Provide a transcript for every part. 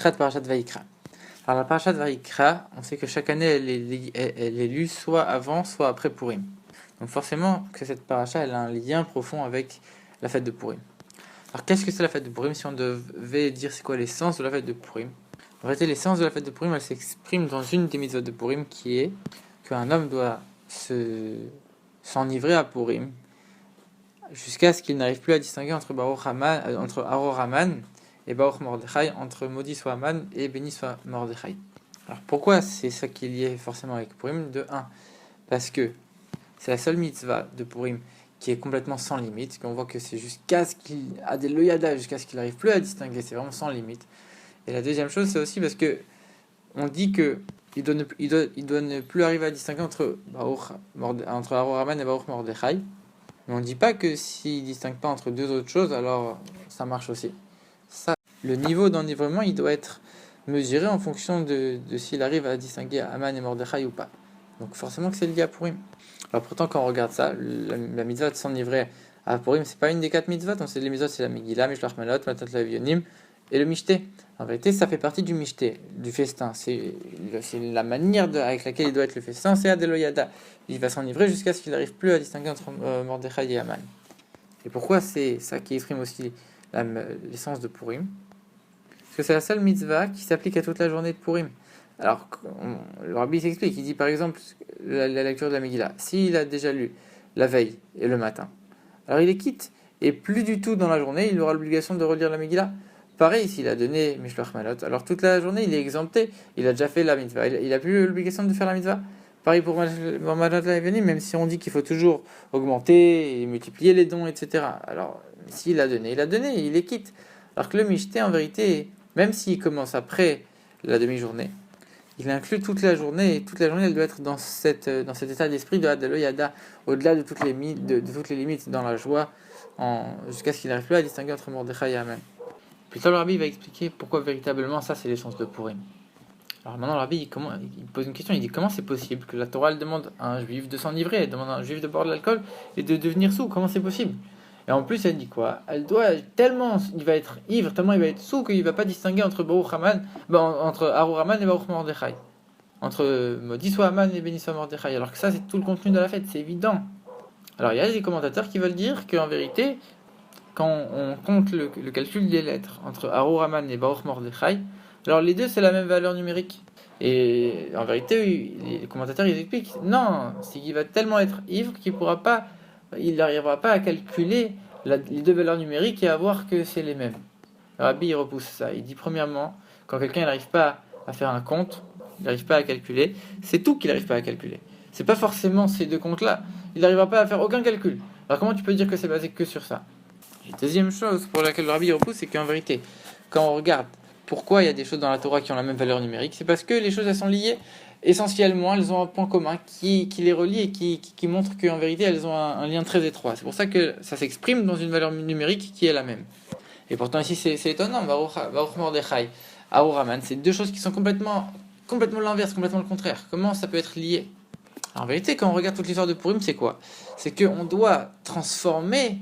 Sifrat Parashat Vayikra. Alors la Parashat Vayikra, on sait que chaque année elle est lue soit avant, soit après Purim. Donc forcément que cette Parashat elle a un lien profond avec la fête de Purim. Alors qu'est-ce que c'est la fête de Purim? Si on devait dire c'est quoi l'essence de la fête de Purim, en réalité l'essence de la fête de Purim elle s'exprime dans une des mitzvot de Purim qui est qu'un homme doit s'enivrer à Purim jusqu'à ce qu'il n'arrive plus à distinguer entre Aror Haman et Baruch Mordechai, entre maudit soit Haman et béni soit Mordechai. Alors pourquoi c'est ça qui est lié forcément avec Purim? De 1, parce que c'est la seule mitzvah de Purim qui est complètement sans limite, qu'on voit que c'est jusqu'à ce qu'il a des loyada, jusqu'à ce qu'il n'arrive plus à distinguer, c'est vraiment sans limite. Et la deuxième chose, c'est aussi parce que on dit que il doit ne plus arriver à distinguer entre Aror Haman et Baruch Mordechai. Mais on ne dit pas que s'il ne distingue pas entre deux autres choses, alors ça marche aussi. Ça, le niveau d'enivrement, il doit être mesuré en fonction de s'il arrive à distinguer Haman et Mordechai ou pas. Donc forcément que c'est lié à Purim. Alors pourtant, quand on regarde ça, la mitzvah de s'enivrer à Purim, c'est pas une des 4 mitzvot. On sait les mitzvot, c'est la Megillah, Mishlach Malot, Matat Lavionim et le Mishté. En vérité, ça fait partie du Mishté, du festin. C'est la manière avec laquelle il doit être le festin, c'est Adeloyada. Il va s'enivrer jusqu'à ce qu'il n'arrive plus à distinguer entre Mordechai et Haman. Et pourquoi c'est ça qui exprime aussi l'essence de Purim? Parce que c'est la seule mitzvah qui s'applique à toute la journée de Purim. Alors, le rabbi s'explique, il dit par exemple la lecture de la Megillah. S'il a déjà lu la veille et le matin, alors il les quitte, et plus du tout dans la journée, il aura l'obligation de relire la Megillah. Pareil, s'il a donné Mishloach Malot, alors toute la journée, il est exempté, il a déjà fait la mitzvah, il n'a plus l'obligation de faire la mitzvah. Pareil pour Matat Lavionim, même si on dit qu'il faut toujours augmenter et multiplier les dons, etc. Alors, s'il a donné, il les quitte. Alors que le Mishté, en vérité, même s'il commence après la demi-journée, il inclut toute la journée, et toute la journée, elle doit être dans cet état d'esprit de Adeloyada, au-delà de toutes les limites, dans la joie, jusqu'à ce qu'il n'arrive plus à distinguer entre Mordechai et Haman. Puis là, le rabbi va expliquer pourquoi véritablement ça, c'est l'essence de Purim. Alors maintenant, le rabbi, il pose une question, il dit comment c'est possible que la Torah elle demande à un juif de s'enivrer, elle demande à un juif de boire de l'alcool et de devenir saoul, comment c'est possible? Et en plus, elle dit quoi? Il va être ivre, tellement il va être saoul qu'il ne va pas distinguer entre entre Aror Haman et Baruch Mordechai. Entre maudit soit Haman et béni soit Mordechai. Alors que ça, c'est tout le contenu de la fête, c'est évident. Alors il y a des commentateurs qui veulent dire qu'en vérité, quand on compte le calcul des lettres entre Aror Haman et Baruch Mordechai, alors les deux c'est la même valeur numérique. Et en vérité, les commentateurs ils expliquent non, c'est qu'il va tellement être ivre il n'arrivera pas à calculer les deux valeurs numériques et à voir que c'est les mêmes. Le rabbi il repousse ça. Il dit premièrement, quand quelqu'un n'arrive pas à faire un compte, il n'arrive pas à calculer, c'est tout qu'il n'arrive pas à calculer. C'est pas forcément ces deux comptes-là. Il n'arrivera pas à faire aucun calcul. Alors comment tu peux dire que c'est basé que sur ça? Et deuxième chose pour laquelle le rabbi repousse, c'est qu'en vérité, quand on regarde pourquoi il y a des choses dans la Torah qui ont la même valeur numérique, c'est parce que les choses elles sont liées. Essentiellement, elles ont un point commun qui les relie et qui montre qu'en vérité, elles ont un lien très étroit. C'est pour ça que ça s'exprime dans une valeur numérique qui est la même. Et pourtant ici, c'est étonnant. Baruch Mordechai, Aror Haman, c'est deux choses qui sont complètement l'inverse, complètement le contraire. Comment ça peut être lié? En vérité, quand on regarde toute l'histoire de Purim, c'est quoi? C'est qu'on doit transformer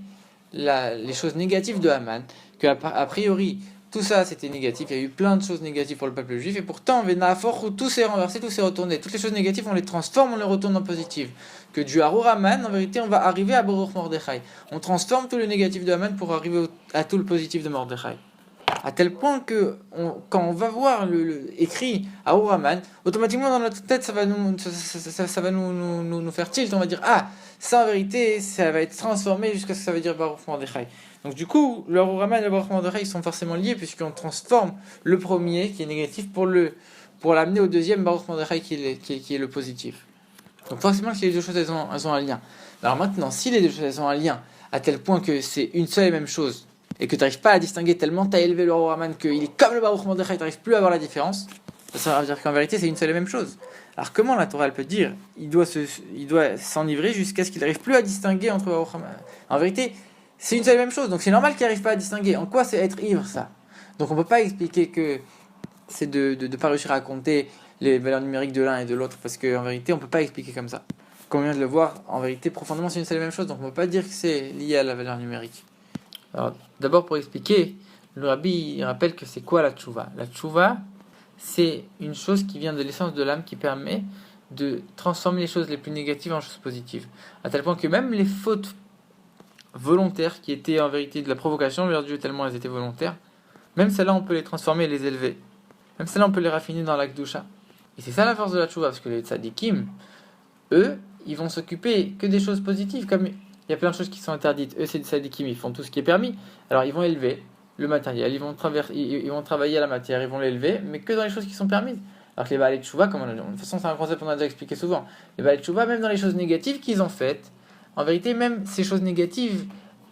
les choses négatives de Haman, a priori, tout ça c'était négatif, il y a eu plein de choses négatives pour le peuple juif, et pourtant, où tout s'est renversé, tout s'est retourné. Toutes les choses négatives, on les transforme, on les retourne en positives. Que du Aror Haman, en vérité, on va arriver à Baruch Mordechai. On transforme tout le négatif de Haman pour arriver à tout le positif de Mordechai. À tel point que quand on va voir écrit Aror Haman, automatiquement dans notre tête, ça va nous faire tilt, on va dire ah, ça en vérité, ça va être transformé jusqu'à ce que ça veut dire Baruch Mordechai. Donc du coup, le Aror Haman et le Baruch Mordechai sont forcément liés puisqu'on transforme le premier qui est négatif pour l'amener au deuxième Baruch Mordechai qui est le positif. Donc forcément que les deux choses elles ont un lien. Alors maintenant, si les deux choses elles ont un lien à tel point que c'est une seule et même chose et que tu n'arrives pas à distinguer tellement tu as élevé le Aror Haman qu'il est comme le Baruch Mordechai, tu n'arrives plus à voir la différence, ça veut dire qu'en vérité c'est une seule et même chose. Alors comment la Torah elle peut dire il doit s'enivrer jusqu'à ce qu'il n'arrive plus à distinguer entre Baruch Haman? En vérité, c'est une seule et même chose, donc c'est normal qu'il n'arrive pas à distinguer. En quoi c'est être ivre ça? Donc on ne peut pas expliquer que c'est de ne pas réussir à compter les valeurs numériques de l'un et de l'autre, parce qu'en vérité on ne peut pas expliquer comme ça. Comme on vient de le voir, en vérité profondément c'est une seule et même chose, donc on ne peut pas dire que c'est lié à la valeur numérique. Alors d'abord pour expliquer, le rabbi il rappelle que c'est quoi la tchouva? La tchouva, c'est une chose qui vient de l'essence de l'âme qui permet de transformer les choses les plus négatives en choses positives. À tel point que même les fautes volontaires qui étaient en vérité de la provocation vers Dieu tellement elles étaient volontaires, même celles-là on peut les transformer et les élever. Même celles-là on peut les raffiner dans l'akdoucha. Et c'est ça la force de la tchouva, parce que les tzadikim, eux, ils vont s'occuper que des choses positives, comme il y a plein de choses qui sont interdites. Eux, c'est des tzadikim, ils font tout ce qui est permis. Alors ils vont élever le matériel, ils vont travailler à la matière, ils vont l'élever, mais que dans les choses qui sont permises. Alors que les Baalei Tchouva, comme de toute façon c'est un concept qu'on a déjà expliqué souvent, les Baalei Tchouva, même dans les choses négatives qu'ils ont faites, en vérité, même ces choses négatives,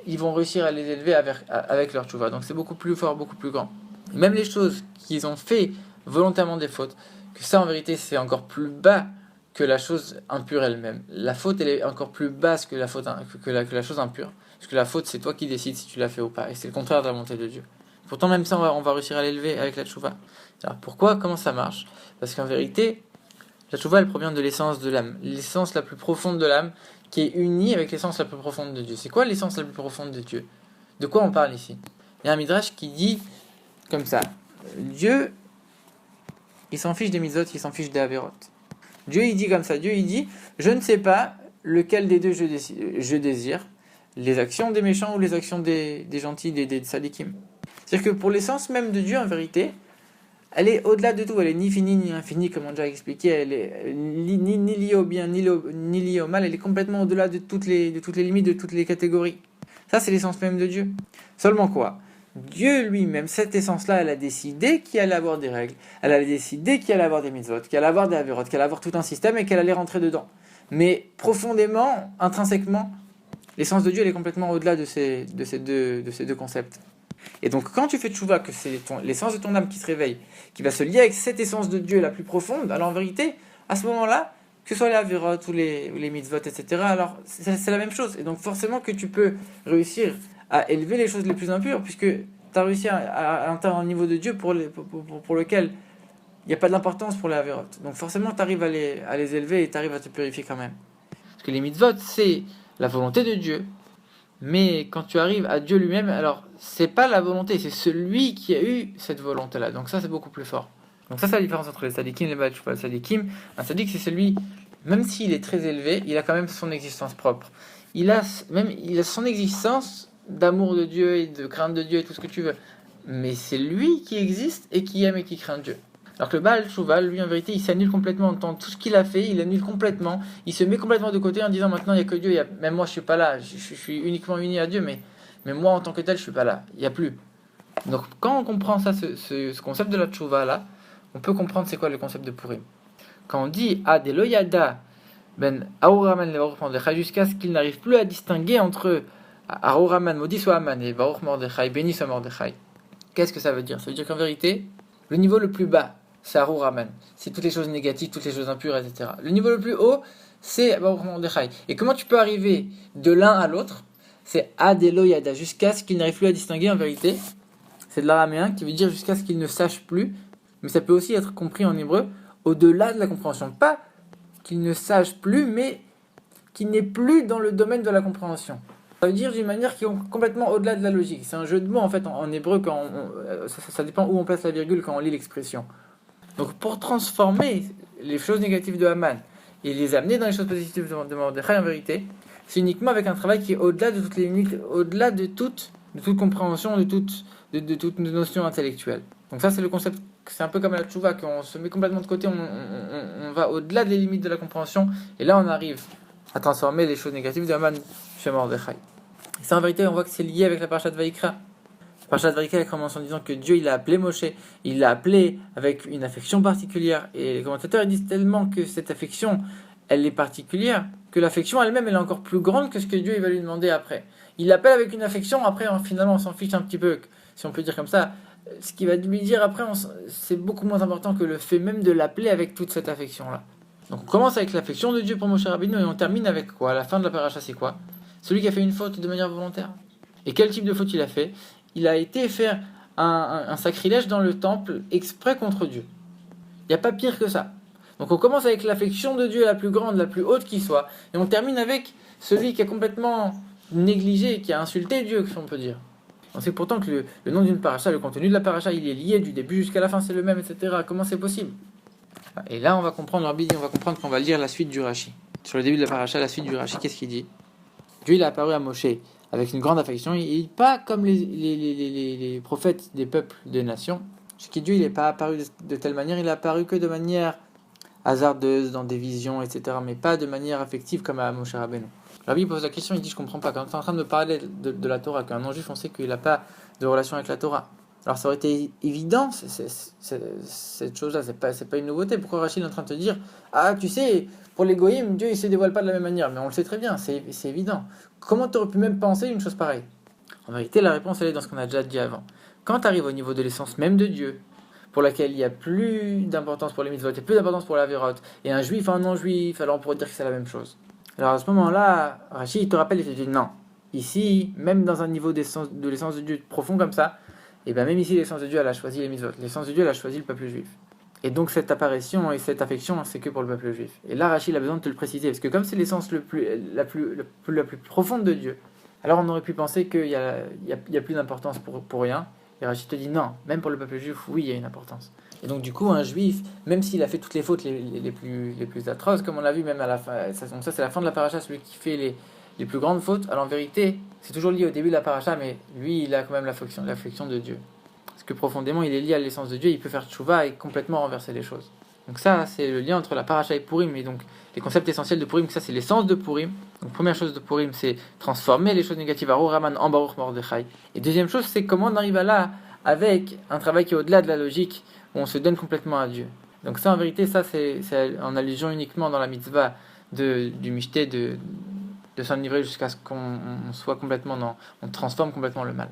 ils vont réussir à les élever avec leur tchouva. Donc c'est beaucoup plus fort, beaucoup plus grand. Même les choses qu'ils ont fait volontairement des fautes, que ça en vérité c'est encore plus bas que la chose impure elle-même. La faute elle est encore plus basse que la chose impure. Parce que la faute c'est toi qui décides si tu l'as fait ou pas. Et c'est le contraire de la volonté de Dieu. Pourtant même ça on va réussir à l'élever avec la tchouva. Alors pourquoi? Comment ça marche? Parce qu'en vérité, la tchouva elle provient de l'essence de l'âme. L'essence la plus profonde de l'âme qui est unie avec l'essence la plus profonde de Dieu. C'est quoi l'essence la plus profonde de Dieu? De quoi on parle ici? Il y a un midrash qui dit comme ça. Dieu, il s'en fiche des mitzvot, il s'en fiche des averot. Dieu, il dit comme ça. Dieu, il dit, je ne sais pas lequel des deux je désire, les actions des méchants ou les actions des gentils, des sadikim. C'est-à-dire que pour l'essence même de Dieu, en vérité, elle est au-delà de tout. Elle est ni finie ni infinie, comme on a déjà expliqué. Elle est ni liée au bien, ni liée au mal. Elle est complètement au-delà de toutes les limites, de toutes les catégories. Ça, c'est l'essence même de Dieu. Seulement quoi? Dieu lui-même, cette essence-là, elle a décidé qu'il allait avoir des règles. Elle a décidé qu'il allait avoir des mitzvot, qu'il allait avoir des averot, qu'il allait avoir tout un système et qu'elle allait rentrer dedans. Mais profondément, intrinsèquement, l'essence de Dieu, elle est complètement au-delà de ces deux concepts. Et donc, quand tu fais tchouva, que c'est l'essence de ton âme qui se réveille, qui va se lier avec cette essence de Dieu la plus profonde, alors en vérité, à ce moment-là, que ce soit les averot ou les mitzvot, etc., alors c'est la même chose. Et donc, forcément que tu peux réussir à élever les choses les plus impures, puisque tu as réussi à atteindre un niveau de Dieu pour lequel il n'y a pas d'importance pour les averot. Donc, forcément, tu arrives à les élever et tu arrives à te purifier quand même. Parce que les mitzvot, c'est la volonté de Dieu. Mais quand tu arrives à Dieu lui-même, alors c'est pas la volonté, c'est celui qui a eu cette volonté-là. Donc ça, c'est beaucoup plus fort. Donc ça, c'est la différence entre les sadikim et les Baalei Tchouva. Le sadikim, un sadik, c'est celui, même s'il est très élevé, il a quand même son existence propre. Il a son existence d'amour de Dieu et de crainte de Dieu et tout ce que tu veux. Mais c'est lui qui existe et qui aime et qui craint Dieu. Alors que le Baalei Tchouva, lui, en vérité, il s'annule complètement. Dans tout ce qu'il a fait, il annule complètement. Il se met complètement de côté en disant maintenant, il n'y a que Dieu. Même moi, je ne suis pas là. Je suis uniquement uni à Dieu, mais moi, en tant que tel, je ne suis pas là. Il n'y a plus. Donc, quand on comprend ça, ce concept de la Tchouva, là, on peut comprendre c'est quoi le concept de Purim. Quand on dit Ad Eloyada ben Aouraman le Baruch Mordechai, jusqu'à ce qu'il n'arrive plus à distinguer entre Aouraman, maudit soit Aman, et Baruch Mordechai, béni soit Mordechai. Qu'est-ce que ça veut dire? Ça veut dire qu'en vérité, le niveau le plus bas, c'est Arouraman. C'est toutes les choses négatives, toutes les choses impures, etc. Le niveau le plus haut, c'est Baruch Mordechai. Et comment tu peux arriver de l'un à l'autre? C'est Ad Eloyada, jusqu'à ce qu'il n'arrive plus à distinguer en vérité. C'est de l'araméen qui veut dire jusqu'à ce qu'il ne sache plus. Mais ça peut aussi être compris en hébreu au-delà de la compréhension. Pas qu'il ne sache plus, mais qu'il n'est plus dans le domaine de la compréhension. Ça veut dire d'une manière qui est complètement au-delà de la logique. C'est un jeu de mots en fait en hébreu, quand ça dépend où on place la virgule quand on lit l'expression. Donc pour transformer les choses négatives de Haman et les amener dans les choses positives de Mordechai, en vérité, c'est uniquement avec un travail qui est au-delà de toutes les limites, au-delà de toute compréhension, de toute notion intellectuelle. Donc ça c'est le concept, c'est un peu comme la tchouva, qu'on se met complètement de côté, on va au-delà des limites de la compréhension, et là on arrive à transformer les choses négatives de Haman chez Mordechai. Et ça en vérité on voit que c'est lié avec la parashat Vayikra. Parashat Vayikra commence en disant que Dieu il a appelé Moshe, il l'a appelé avec une affection particulière, et les commentateurs ils disent tellement que cette affection elle est particulière, que l'affection elle-même elle est encore plus grande que ce que Dieu il va lui demander après. Il l'appelle avec une affection, après finalement on s'en fiche un petit peu, si on peut dire comme ça. Ce qu'il va lui dire après, c'est beaucoup moins important que le fait même de l'appeler avec toute cette affection-là. Donc on commence avec l'affection de Dieu pour Moshe Rabbeinu et on termine avec quoi? À la fin de la paracha, c'est quoi? Celui qui a fait une faute de manière volontaire. Et quel type de faute il a fait? Il a été faire un sacrilège dans le temple exprès contre Dieu. Il n'y a pas pire que ça. Donc on commence avec l'affection de Dieu la plus grande, la plus haute qui soit, et on termine avec celui qui a complètement négligé, qui a insulté Dieu, si on peut dire. On sait pourtant que le nom d'une paracha, le contenu de la paracha, il est lié du début jusqu'à la fin, c'est le même, etc. Comment c'est possible? Et là, on va comprendre, Rabbi dit, on va comprendre qu'on va lire la suite du Rashi. Sur le début de la paracha, la suite du Rashi, qu'est-ce qu'il dit? Dieu, il est apparu à Moshe avec une grande affection, pas comme les prophètes des peuples, des nations. Ce qui Dieu, il n'est pas apparu de telle manière, il est apparu que de manière hasardeuse, dans des visions, etc. Mais pas de manière affective comme à Moshe Rabbeinu. Rabbi pose la question, il dit, je comprends pas. Quand tu es en train de me parler de la Torah, qu'un non-juif, on sait qu'il n'a pas de relation avec la Torah. Alors ça aurait été évident, cette chose-là, c'est pas une nouveauté. Pourquoi Rachid est en train de te dire, ah tu sais, pour les goïms, Dieu il se dévoile pas de la même manière, mais on le sait très bien, c'est évident. Comment tu aurais pu même penser une chose pareille? En vérité, la réponse elle est dans ce qu'on a déjà dit avant. Quand tu arrives au niveau de l'essence même de Dieu, pour laquelle il n'y a plus d'importance pour les mitzvot, il n'y a plus d'importance pour la vérote, et un juif, un non-juif, alors on pourrait dire que c'est la même chose. Alors à ce moment-là, Rachid il te rappelle, il te dit non. Ici, même dans un niveau de l'essence de Dieu profond comme ça, et bien même ici, l'essence de Dieu, elle a choisi les mitzvot. L'essence de Dieu, elle a choisi le peuple juif. Et donc cette apparition et cette affection, c'est que pour le peuple juif. Et là, Rachid a besoin de te le préciser, parce que comme c'est l'essence la plus profonde de Dieu, alors on aurait pu penser qu'il y a plus d'importance pour rien. Et Rachid te dit non, même pour le peuple juif, oui, il y a une importance. Et donc du coup, un juif, même s'il a fait toutes les fautes les plus atroces, comme on l'a vu même à la fin, donc ça c'est la fin de la paracha, celui qui fait les plus grandes fautes, alors en vérité, c'est toujours lié au début de la paracha, mais lui, il a quand même l'affection de Dieu. Parce que profondément, il est lié à l'essence de Dieu, il peut faire tchouva et complètement renverser les choses. Donc ça, c'est le lien entre la paracha et Purim, et donc les concepts essentiels de Purim, ça c'est l'essence de Purim. Donc première chose de Purim, c'est transformer les choses négatives à Raman en Baruch Mordechai. Et deuxième chose, c'est comment on arrive à là avec un travail qui est au-delà de la logique, où on se donne complètement à Dieu. Donc ça, en vérité, ça c'est en allusion uniquement dans la mitzvah du Mishté, de s'enivrer jusqu'à ce qu'on soit complètement on transforme complètement le mal.